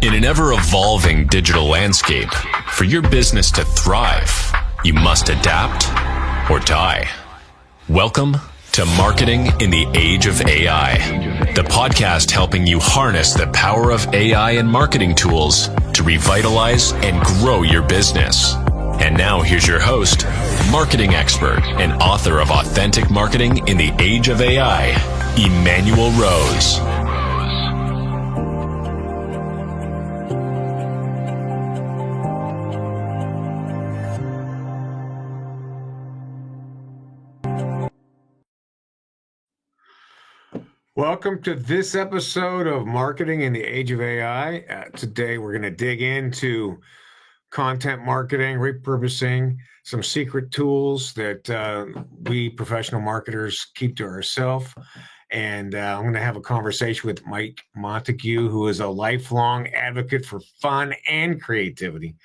In an ever-evolving digital landscape, for your business to thrive, you must adapt or die. Welcome to Marketing in the Age of AI, the podcast helping you harness the power of AI and marketing tools to revitalize and grow your business. And now here's your host, marketing expert and author of Authentic Marketing in the Age of AI, Emanuel Rose. Welcome to this episode of Marketing in the Age of AI. Today, we're going to dig into content marketing, repurposing, some secret tools that we professional marketers keep to ourselves. And I'm going to have a conversation with Mike Montague, who is a lifelong advocate for fun and creativity.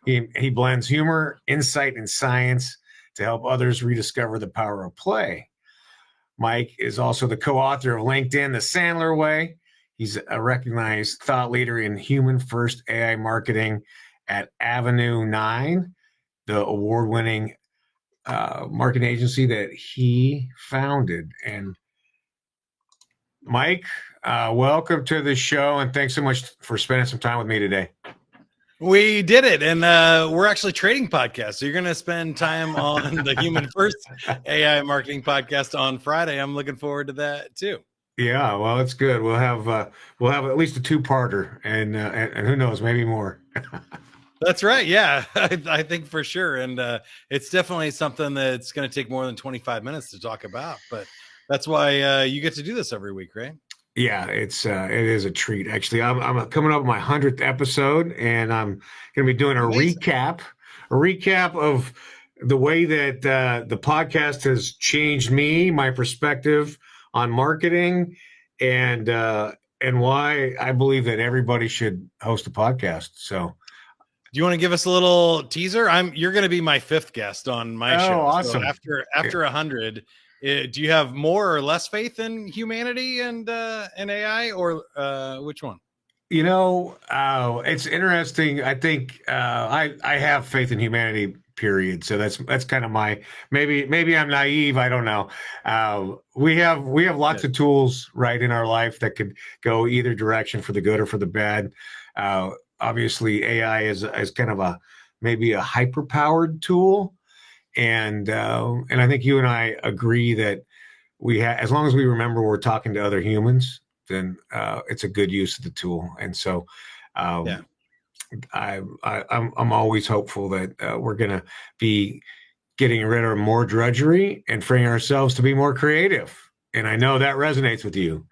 He blends humor, insight, and science to help others rediscover the power of play. Mike is also the co-author of LinkedIn, The Sandler Way. He's a recognized thought leader in human-first AI marketing at Avenue 9, the award-winning marketing agency that he founded. And Mike, welcome to the show, and thanks so much for spending some time with me today. We did it, and we're actually trading podcasts. So you're going to spend time on the Human First AI Marketing Podcast on Friday. I'm looking forward to that too. Yeah, well, it's good. We'll have at least a two-parter, and who knows, maybe more. That's right. Yeah, I think for sure, and it's definitely something that's going to take more than 25 minutes to talk about. But that's why you get to do this every week, right? Yeah, it is a treat. Actually, I'm coming up with my 100th episode, and I'm going to be doing a recap of the way that the podcast has changed me, my perspective on marketing, and why I believe that everybody should host a podcast. So, do you want to give us a little teaser? You're going to be my fifth guest on my show. Awesome! So after 100. Do you have more or less faith in humanity and AI, or which one? You know, it's interesting. I think I have faith in humanity. Period. So that's kind of my maybe I'm naive. I don't know. We have lots of tools right in our life that could go either direction for the good or for the bad. Obviously, AI is kind of maybe a hyper powered tool. And I think you and I agree that as long as we remember we're talking to other humans, then it's a good use of the tool. And so, I'm always hopeful that we're going to be getting rid of more drudgery and freeing ourselves to be more creative. And I know that resonates with you.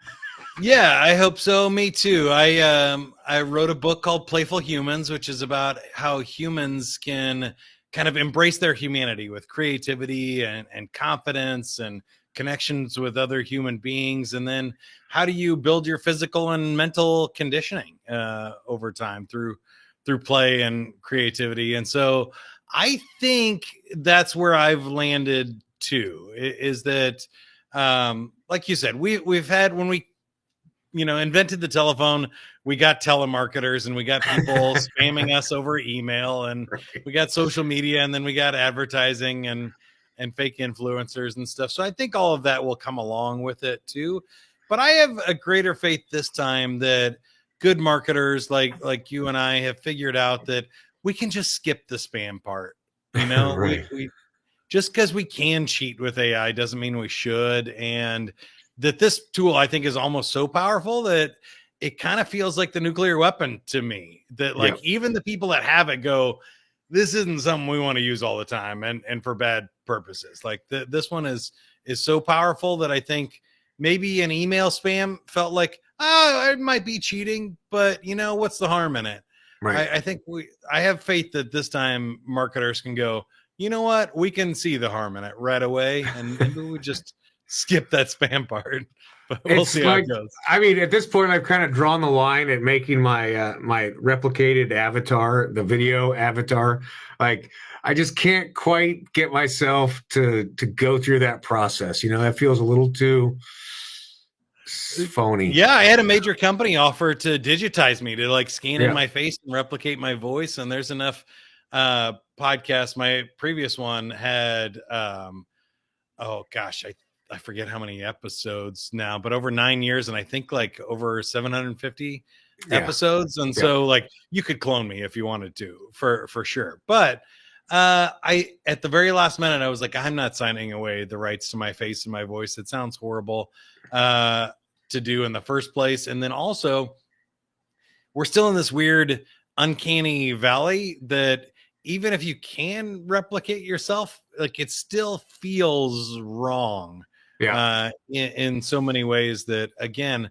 Yeah, I hope so. Me too. I wrote a book called Playful Humans, which is about how humans can kind of embrace their humanity with creativity and confidence and connections with other human beings. And then how do you build your physical and mental conditioning over time through play and creativity? And so I think that's where I've landed too, is that, like you said, we've had, when we invented the telephone, we got telemarketers and we got people spamming us over email, and we got social media, and then we got advertising and fake influencers and stuff. So I think all of that will come along with it too. But I have a greater faith this time that good marketers like you and I have figured out that we can just skip the spam part. Right. we just because we can cheat with AI doesn't mean we should. And that this tool, I think, is almost so powerful that it kind of feels like the nuclear weapon to me, that even the people that have it go, this isn't something we want to use all the time and for bad purposes. Like this one is so powerful that I think maybe an email spam felt like, it might be cheating, but what's the harm in it? Right. I think I have faith that this time marketers can go, you know what, we can see the harm in it right away, and maybe we just skip that spam part. But we'll see how it goes. I mean, at this point, I've kind of drawn the line at making my my replicated avatar, the video avatar. Like, I just can't quite get myself to go through that process. That feels a little too phony. Yeah, I had a major company offer to digitize me, to like scan in Yeah. my face and replicate my voice. And there's enough podcasts. My previous one had oh gosh, I forget how many episodes now, but over 9 years, and I think like over 750 Yeah. episodes. And Yeah. so like you could clone me if you wanted to, for sure. But I at the very last minute I was like, I'm not signing away the rights to my face and my voice. It sounds horrible to do in the first place. And then also we're still in this weird uncanny valley that even if you can replicate yourself, like it still feels wrong Yeah. in so many ways that, again,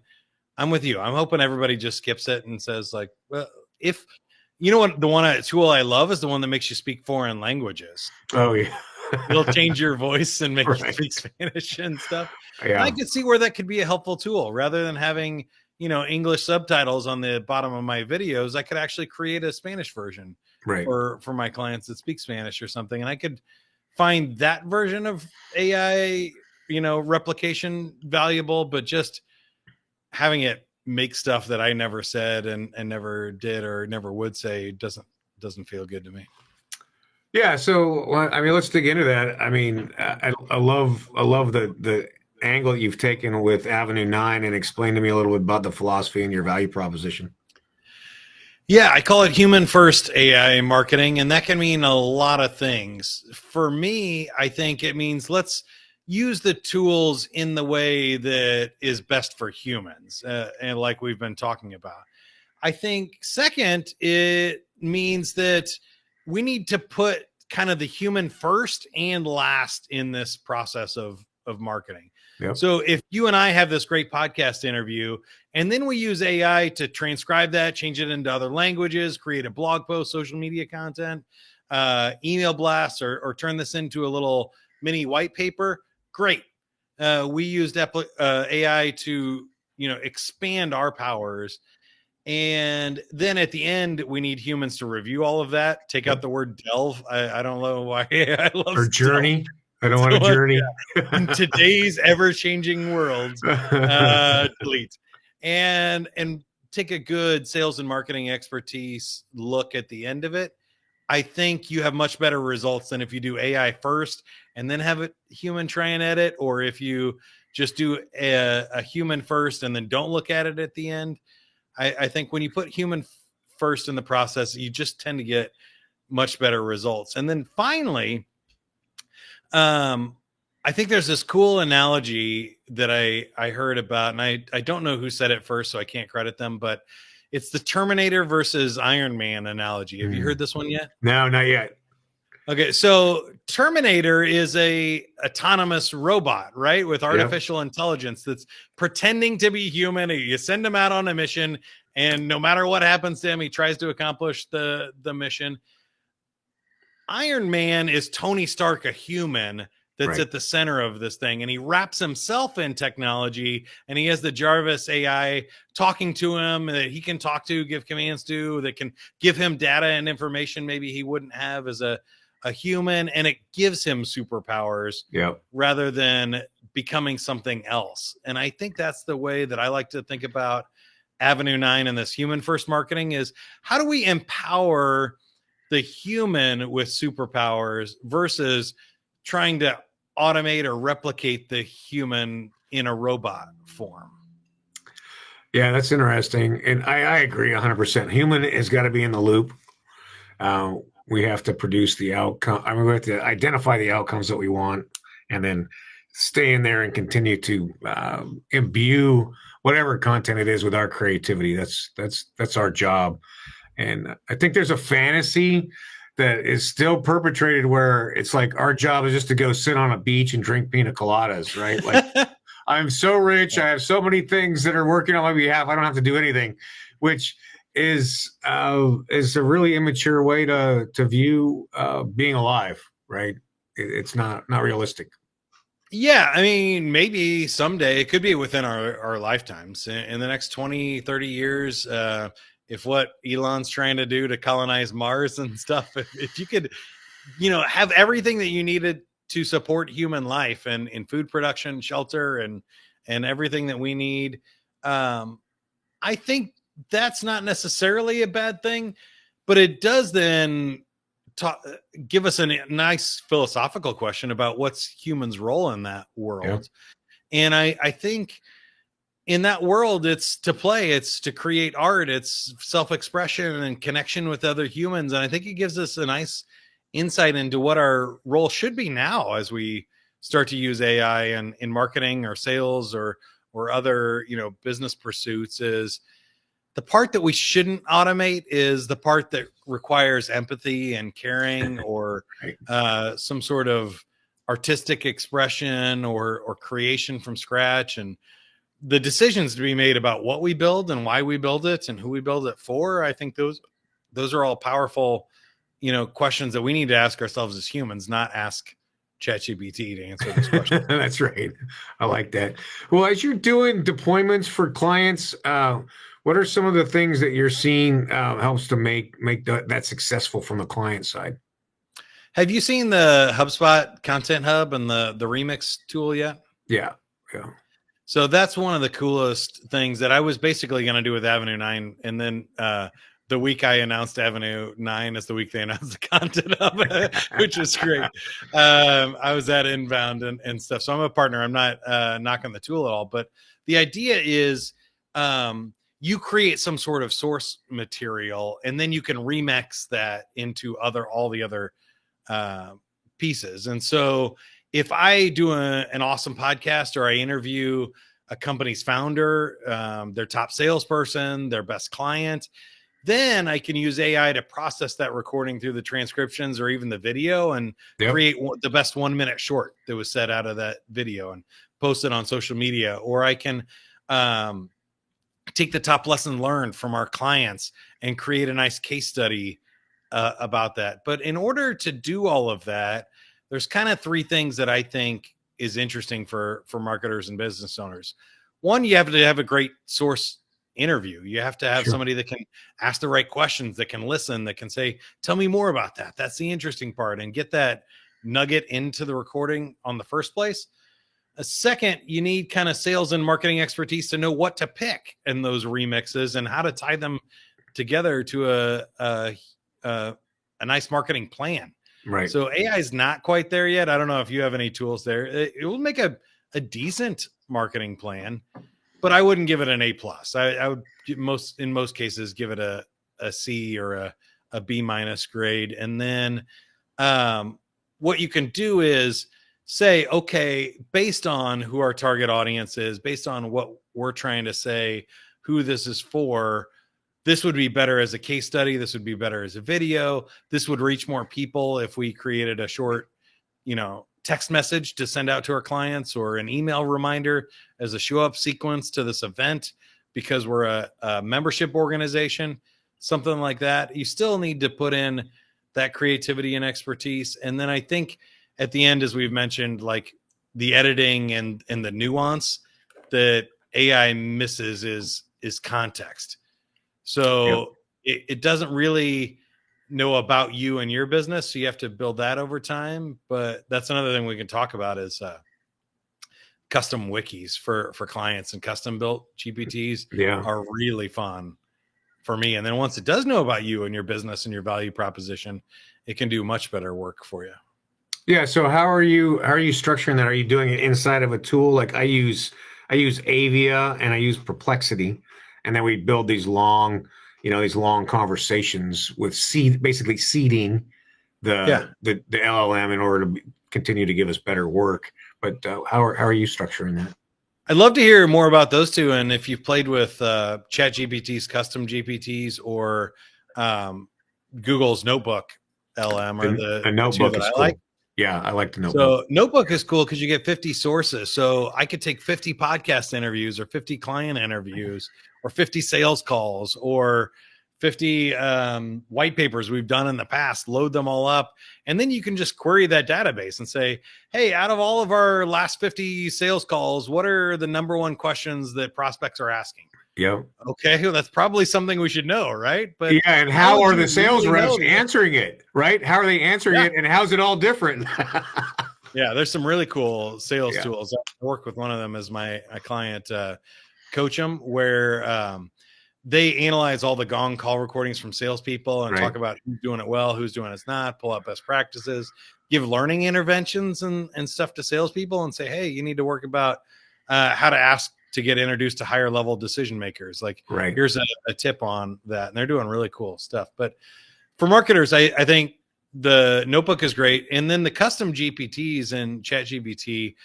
I'm with you. I'm hoping everybody just skips it and says like, well, if you know what, the one tool I love is the one that makes you speak foreign languages. Oh yeah. It'll change your voice and make you Right. speak Spanish and stuff. And Yeah. I could see where that could be a helpful tool rather than having, English subtitles on the bottom of my videos. I could actually create a Spanish version Right. for my clients that speak Spanish or something. And I could find that version of AI, replication valuable, but just having it make stuff that I never said and never did or never would say doesn't feel good to me. Yeah. So, I mean, let's dig into that. I mean, I love the angle you've taken with Avenue 9, and explain to me a little bit about the philosophy and your value proposition. Yeah, I call it human first AI marketing, and that can mean a lot of things. For me, I think it means let's use the tools in the way that is best for humans, and like we've been talking about. I think second, it means that we need to put kind of the human first and last in this process of marketing. Yep. So if you and I have this great podcast interview, and then we use AI to transcribe that, change it into other languages, create a blog post, social media content, email blasts, or turn this into a little mini white paper, great. We used AI to, expand our powers. And then at the end, we need humans to review all of that. Take out the word delve. I don't know why I love Or journey. I don't want to journey. Yeah. In today's ever-changing world, delete. And take a good sales and marketing expertise look at the end of it. I think you have much better results than if you do AI first and then have a human try and edit, or if you just do a human first and then don't look at it at the end. I think when you put human first in the process, you just tend to get much better results. And then finally, I think there's this cool analogy that I heard about, and I don't know who said it first, so I can't credit them, but it's the Terminator versus Iron Man analogy. Have you heard this one yet? No, not yet. Okay, so Terminator is a autonomous robot, right, with artificial intelligence that's pretending to be human. You send him out on a mission, and no matter what happens to him, he tries to accomplish the mission. Iron Man is Tony Stark, a human that's at the center of this thing, and he wraps himself in technology, and he has the Jarvis AI talking to him that he can talk to, give commands to, that can give him data and information maybe he wouldn't have as a human, and it gives him superpowers rather than becoming something else. And I think that's the way that I like to think about Avenue 9 and this human first marketing is, how do we empower the human with superpowers versus trying to automate or replicate the human in a robot form? Yeah, that's interesting. And I agree 100%. Human has got to be in the loop. We have to produce the outcome. I mean, we have to identify the outcomes that we want, and then stay in there and continue to imbue whatever content it is with our creativity. That's our job. And I think there's a fantasy that is still perpetrated where it's like our job is just to go sit on a beach and drink pina coladas, right? Like I'm so rich, I have so many things that are working on my behalf, I don't have to do anything, which is a really immature way to view being alive, right? It's not realistic. Yeah, I mean, maybe someday, it could be within our lifetimes, in the next 20, 30 years, if what Elon's trying to do to colonize Mars and stuff, if you could, have everything that you needed to support human life and in food production, shelter, and and everything that we need. I think that's not necessarily a bad thing, but it does then give us a nice philosophical question about what's humans' role in that world. Yeah. And I think in that world, it's to play, it's to create art, it's self-expression and connection with other humans. And I think it gives us a nice insight into what our role should be now as we start to use AI in marketing or sales or other, business pursuits. Is the part that we shouldn't automate is the part that requires empathy and caring or some sort of artistic expression or creation from scratch, and the decisions to be made about what we build and why we build it and who we build it for. I think those are all powerful, questions that we need to ask ourselves as humans, not ask ChatGPT to answer this question. That's right. I like that. Well, as you're doing deployments for clients, what are some of the things that you're seeing helps to make that successful from the client side? Have you seen the HubSpot Content Hub and the Remix tool yet? Yeah. So that's one of the coolest things that I was basically going to do with Avenue 9. And then the week I announced Avenue 9 is the week they announced the Content Hub, which was great. I was at Inbound and stuff. So I'm a partner. I'm not knocking the tool at all. But the idea is you create some sort of source material, and then you can remix that into all the other pieces. And so if I do an awesome podcast, or I interview a company's founder, their top salesperson, their best client, then I can use AI to process that recording through the transcriptions or even the video and create the best 1 minute short that was set out of that video and post it on social media. Or I can take the top lesson learned from our clients and create a nice case study about that. But in order to do all of that, there's kind of three things that I think is interesting for marketers and business owners. One, you have to have a great source interview. You have to have somebody that can ask the right questions, that can listen, that can say, tell me more about that. That's the interesting part, and get that nugget into the recording on the first place. A second, you need kind of sales and marketing expertise to know what to pick in those remixes and how to tie them together to a nice marketing plan. Right. So AI is not quite there yet. I don't know if you have any tools there. It will make a decent marketing plan, but I wouldn't give it an A+. I would in most cases give it a C or a B- grade. And then what you can do is say, okay, based on who our target audience is, based on what we're trying to say, who this is for, this would be better as a case study. This would be better as a video. This would reach more people if we created a short, text message to send out to our clients, or an email reminder as a show up sequence to this event, because we're a membership organization, something like that. You still need to put in that creativity and expertise. And then I think at the end, as we've mentioned, like the editing and the nuance that AI misses is context. So it doesn't really know about you and your business. So you have to build that over time. But that's another thing we can talk about is custom wikis for clients, and custom built GPTs are really fun for me. And then once it does know about you and your business and your value proposition, it can do much better work for you. Yeah. So how are you structuring that? Are you doing it inside of a tool? Like I use Avia and I use Perplexity. And then we build these long conversations with basically seeding the LLM in order to continue to give us better work. But how are you structuring that? I'd love to hear more about those two. And if you've played with ChatGPT's custom GPTs or Google's Notebook LM, or the Notebook that is I cool. like. Yeah, I like the Notebook. So Notebook is cool because you get 50 sources. So I could take 50 podcast interviews, or 50 client interviews, or 50 sales calls, or 50 white papers we've done in the past, load them all up. And then you can just query that database and say, hey, out of all of our last 50 sales calls, what are the number one questions that prospects are asking? Yeah. Okay. Well, that's probably something we should know, right? But and how are the sales reps answering it, right? How are they answering it, and how's it all different? Yeah, there's some really cool sales Yeah. tools. I work with one of them as my client, coach them, where they analyze all the gong call recordings from salespeople and Right. talk about who's doing it well, who's doing it not, pull out best practices, give learning interventions and stuff to salespeople, and say, hey, you need to work about how to ask to get introduced to higher level decision makers. Like, Right. here's a tip on that. And they're doing really cool stuff. But for marketers, I think the notebook is great. And then the custom GPTs and ChatGPT,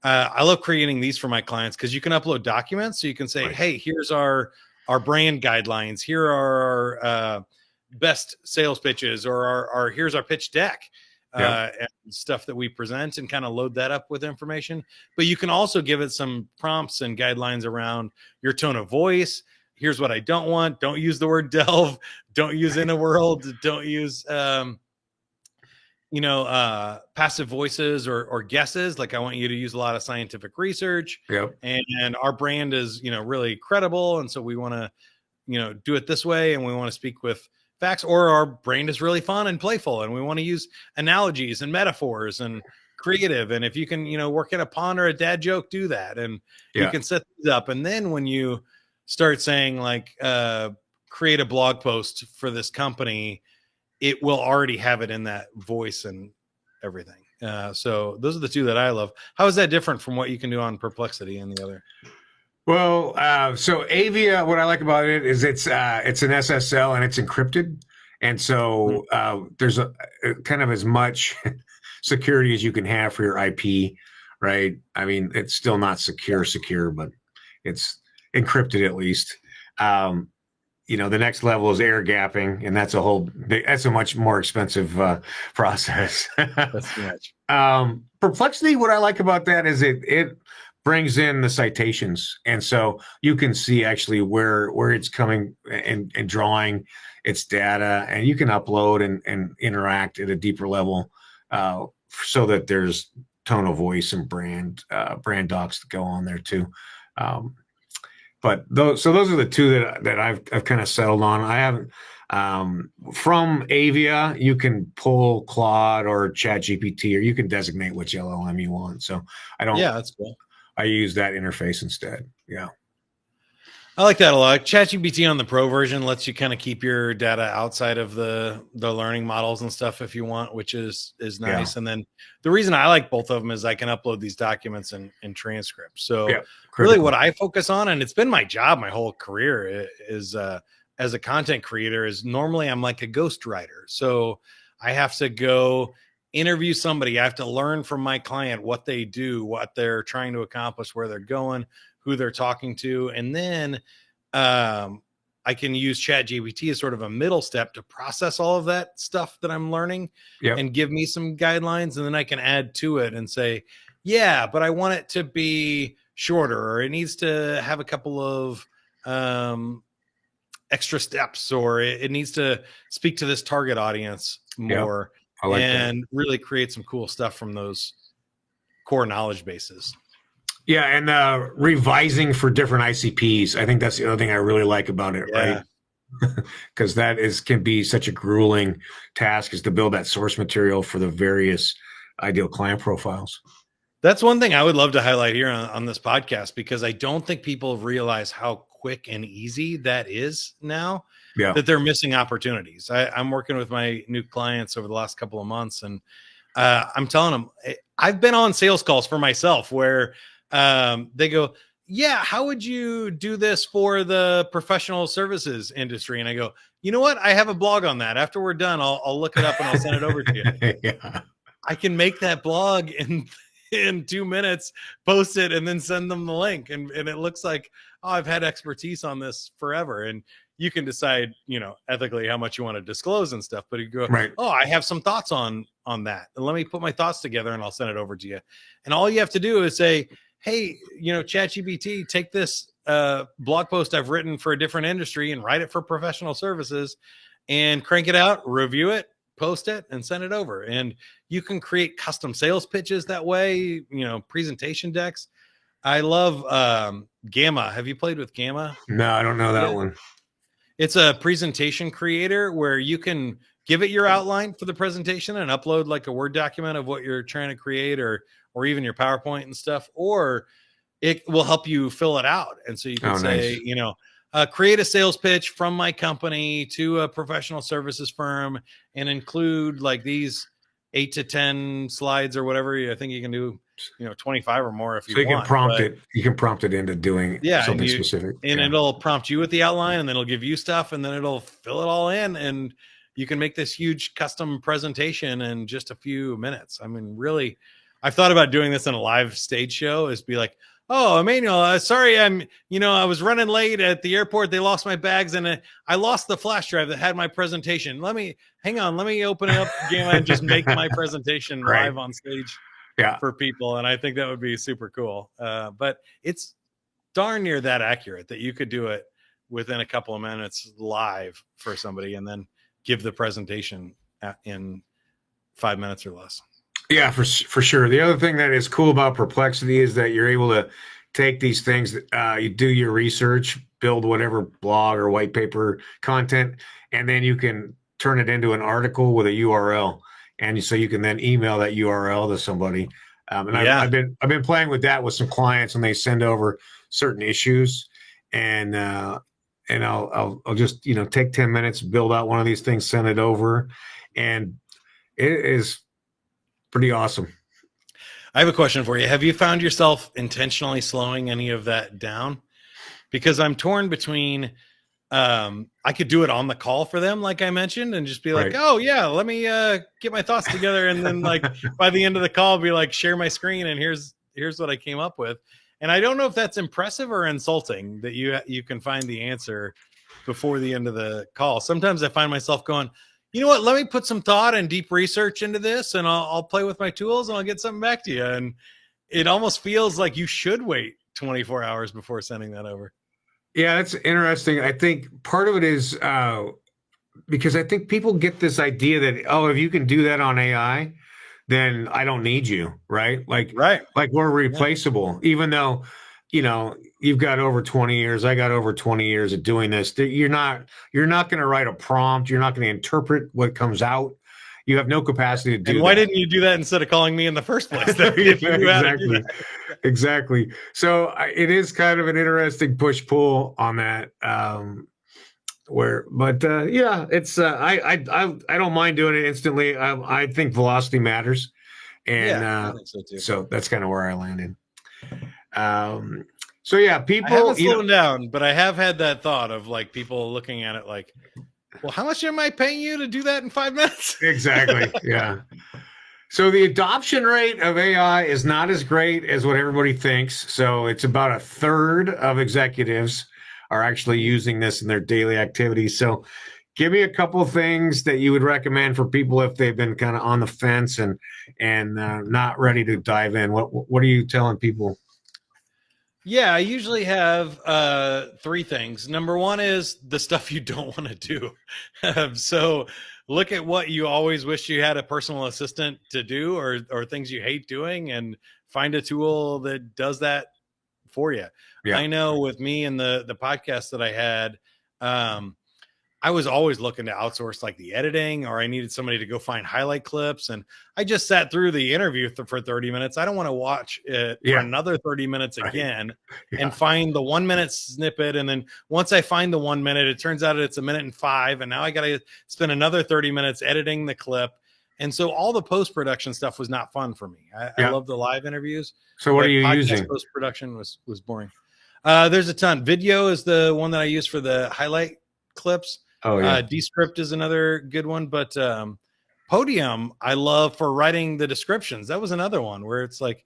I love creating these for my clients because you can upload documents. So you can say, Right. hey, here's our brand guidelines. Here are our best sales pitches, or our here's our pitch deck. And stuff that we present, and kind of load that up with information. But you can also give it some prompts and guidelines around your tone of voice. Here's what I don't want. Don't use the word delve. Don't use in a world. Don't use, passive voices or guesses. Like, I want you to use a lot of scientific research. Yep. And our brand is, really credible. And so we want to, do it this way. And we want to speak with facts, or our brand is really fun and playful, and we want to use analogies and metaphors and creative. And if you can, work in a pun or a dad joke, do that. And you can set these up. And then when you start saying, like, create a blog post for this company, it will already have it in that voice and everything. So those are the two that I love. How is that different from what you can do on Perplexity and the other? Well, so Avia, what I like about it is it's an SSL and it's encrypted. And so there's a kind of as much security as you can have for your IP, right? I mean, it's still not secure, but it's encrypted at least. The next level is air gapping, and that's a much more expensive process. That's too much. Perplexity, what I like about that is it brings in the citations, and so you can see actually where it's coming and drawing its data, and you can upload and interact at a deeper level, so that there's tone of voice and brand docs that go on there too. But those are the two that I've kind of settled on. I haven't from Avia. You can pull Claude or ChatGPT, or you can designate which LLM you want. So I don't. Yeah, that's cool. I use that interface instead. Yeah. I like that a lot. ChatGPT on the Pro version lets you kind of keep your data outside of the learning models and stuff if you want, which is nice. Yeah. And then the reason I like both of them is I can upload these documents and transcripts. So really what I focus on, and it's been my job my whole career, is as a content creator, is normally I'm like a ghostwriter. So I have to go interview somebody. I have to learn from my client what they do, what they're trying to accomplish, where they're going, who they're talking to. And then I can use ChatGPT as sort of a middle step to process all of that stuff that I'm learning and give me some guidelines. And then I can add to it and say, yeah, but I want it to be shorter, or it needs to have a couple of extra steps, or it needs to speak to this target audience more. I like that. Really create some cool stuff from those core knowledge bases. Yeah, and revising for different ICPs. I think that's the other thing I really like about it, right? Because that can be such a grueling task, is to build that source material for the various ideal client profiles. That's one thing I would love to highlight here on this podcast, because I don't think people realize how quick and easy that is now. That they're missing opportunities. I'm working with my new clients over the last couple of months, and I'm telling them, I've been on sales calls for myself where they go, yeah, how would you do this for the professional services industry? And I go, you know what? I have a blog on that. After we're done, I'll look it up and I'll send it over to you. I can make that blog in 2 minutes, post it, and then send them the link. And it looks like, oh, I've had expertise on this forever. And you can decide, ethically how much you want to disclose and stuff, but you go, oh, I have some thoughts on that. And let me put my thoughts together and I'll send it over to you. And all you have to do is say, hey, ChatGPT, take this blog post I've written for a different industry and write it for professional services, and crank it out, review it, post it, and send it over. And you can create custom sales pitches that way, presentation decks. I love Gamma. Have you played with Gamma? No, I don't know that one. It's a presentation creator where you can give it your outline for the presentation and upload like a Word document of what you're trying to create, or even your PowerPoint and stuff, or it will help you fill it out. And so you can say, nice. Create a sales pitch from my company to a professional services firm and include like these 8 to 10 slides or whatever. I think you can do, 25 or more if you want. So you can prompt it into doing something specific. And it'll prompt you with the outline, and then it'll give you stuff, and then it'll fill it all in, and you can make this huge custom presentation in just a few minutes. I mean, really, I've thought about doing this in a live stage show, is be like, oh, Emanuel, sorry, I was running late at the airport. They lost my bags, and I lost the flash drive that had my presentation. Let me open it up again and just make my presentation live on stage for people. And I think that would be super cool. But it's darn near that accurate that you could do it within a couple of minutes live for somebody, and then give the presentation in 5 minutes or less. Yeah, for sure. The other thing that is cool about Perplexity is that you're able to take these things, you do your research, build whatever blog or white paper content, and then you can turn it into an article with a URL. And so you can then email that URL to somebody. I've been playing with that with some clients, and they send over certain issues, and I'll just take 10 minutes, build out one of these things, send it over, and it is pretty awesome. I have a question for you. Have you found yourself intentionally slowing any of that down? Because I'm torn between, I could do it on the call for them, like I mentioned, and just be like, oh yeah, let me get my thoughts together. And then like by the end of the call, be like, share my screen, and here's what I came up with. And I don't know if that's impressive or insulting that you can find the answer before the end of the call. Sometimes I find myself going, you know what, let me put some thought and deep research into this, and I'll play with my tools, and I'll get something back to you. And it almost feels like you should wait 24 hours before sending that over. Yeah, that's interesting. I think part of it is because I think people get this idea that, oh, if you can do that on AI, then I don't need you, right? Like we're replaceable, even though, you've got over 20 years. I got over 20 years of doing this. You're not going to write a prompt. You're not going to interpret what comes out. You have no capacity to do that. And why didn't you do that instead of calling me in the first place? Exactly. So it is kind of an interesting push-pull on that. It's I don't mind doing it instantly. I think velocity matters, and I think so too. So that's kind of where I landed. People, I haven't slowed down, but I have had that thought of like people looking at it like, well, how much am I paying you to do that in 5 minutes? Exactly. Yeah. So the adoption rate of AI is not as great as what everybody thinks. So it's about a third of executives are actually using this in their daily activities. So give me a couple of things that you would recommend for people if they've been kind of on the fence and not ready to dive in. What are you telling people? Yeah, I usually have 3 things. Number 1 is the stuff you don't want to do. So look at what you always wish you had a personal assistant to do, or things you hate doing, and find a tool that does that for you. Yeah. I know with me and the podcast that I had, I was always looking to outsource like the editing, or I needed somebody to go find highlight clips. And I just sat through the interview for 30 minutes. I don't want to watch it for another 30 minutes again and find the 1 minute snippet. And then once I find the 1 minute, it turns out it's 1:05. And now I got to spend another 30 minutes editing the clip. And so all the post-production stuff was not fun for me. I love the live interviews. So what are you using? Post-production was boring. There's a ton. Video is the one that I use for the highlight clips. Oh, yeah. Descript is another good one, but Podium I love for writing the descriptions. That was another one where it's like it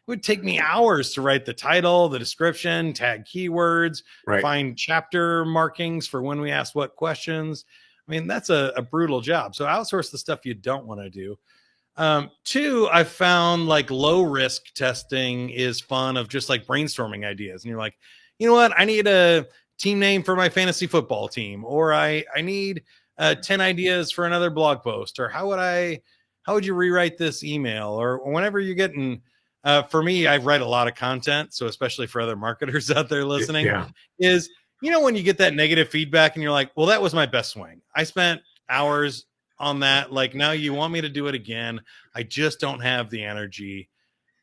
would take me hours to write the title, the description, tag keywords, find chapter markings for when we ask what questions. I mean, that's a brutal job. So outsource the stuff you don't want to do. 2, I found like low risk testing is fun, of just like brainstorming ideas. And you're like, you know what? I need a team name for my fantasy football team, or I need 10 ideas for another blog post, or how would you rewrite this email, or whenever you're getting, for me, I write a lot of content. So especially for other marketers out there listening, is, when you get that negative feedback and you're like, well, that was my best swing. I spent hours on that. Like, now you want me to do it again. I just don't have the energy.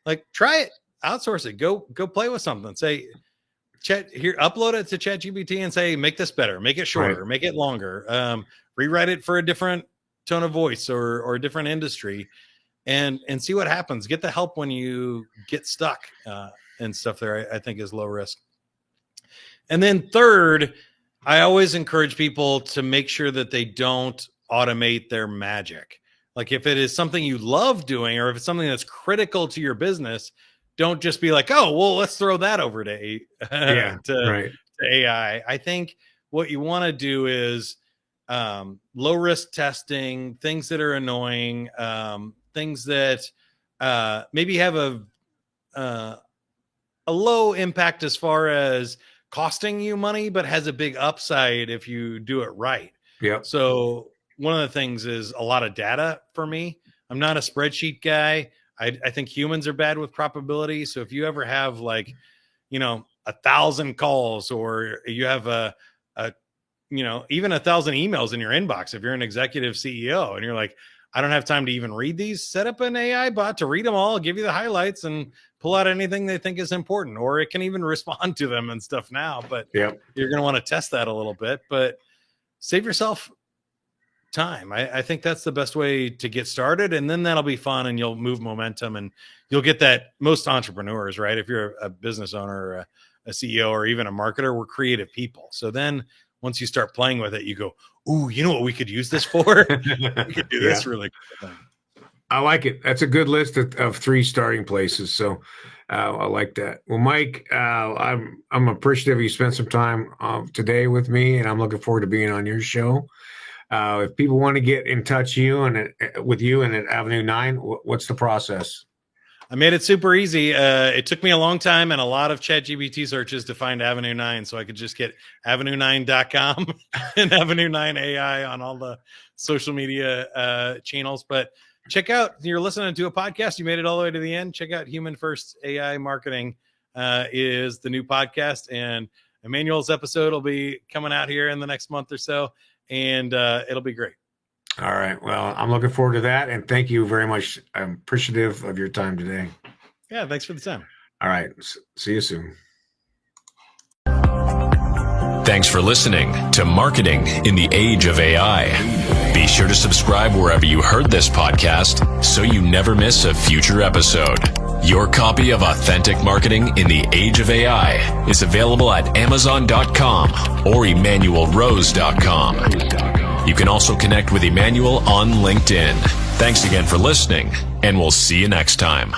Like, try it, outsource it, go play with something. Say, Chat here, upload it to ChatGPT and say, make this better, make it shorter, make it longer, rewrite it for a different tone of voice or a different industry, and see what happens. Get the help when you get stuck and stuff there, I think is low risk. And then third, I always encourage people to make sure that they don't automate their magic. Like, if it is something you love doing, or if it's something that's critical to your business, don't just be like, oh, well, let's throw that over to AI. I think what you want to do is low risk testing, things that are annoying, things that maybe have a low impact as far as costing you money, but has a big upside if you do it right. Yeah. So one of the things is a lot of data for me. I'm not a spreadsheet guy. I think humans are bad with probability. So if you ever have, like, 1,000 calls, or you have even 1,000 emails in your inbox, if you're an executive CEO and you're like, I don't have time to even read these, set up an AI bot to read them all, give you the highlights, and pull out anything they think is important, or it can even respond to them and stuff now. But you're going to want to test that a little bit, but save yourself time. I think that's the best way to get started, and then that'll be fun, and you'll move momentum, and you'll get that. Most entrepreneurs, right? If you're a business owner or a CEO or even a marketer, we're creative people. So then once you start playing with it, you go, ooh, you know what we could use this for? We could do this really cool thing. I like it. That's a good list of 3 starting places. So I like that. Well, Mike, I'm appreciative you spent some time today with me, and I'm looking forward to being on your show. If people want to get in touch with you and at Avenue 9, what's the process? I made it super easy. It took me a long time and a lot of ChatGPT searches to find Avenue 9, so I could just get avenue9.com and Avenue 9 AI on all the social media channels. But check out, you're listening to a podcast, you made it all the way to the end. Check out Human First AI Marketing is the new podcast, and Emanuel's episode will be coming out here in the next month or so, and it'll be great. All right. Well, I'm looking forward to that. And thank you very much. I'm appreciative of your time today. Yeah. Thanks for the time. All right. See you soon. Thanks for listening to Marketing in the Age of AI. Be sure to subscribe wherever you heard this podcast so you never miss a future episode. Your copy of Authentic Marketing in the Age of AI is available at Amazon.com or EmanuelRose.com. You can also connect with Emanuel on LinkedIn. Thanks again for listening, and we'll see you next time.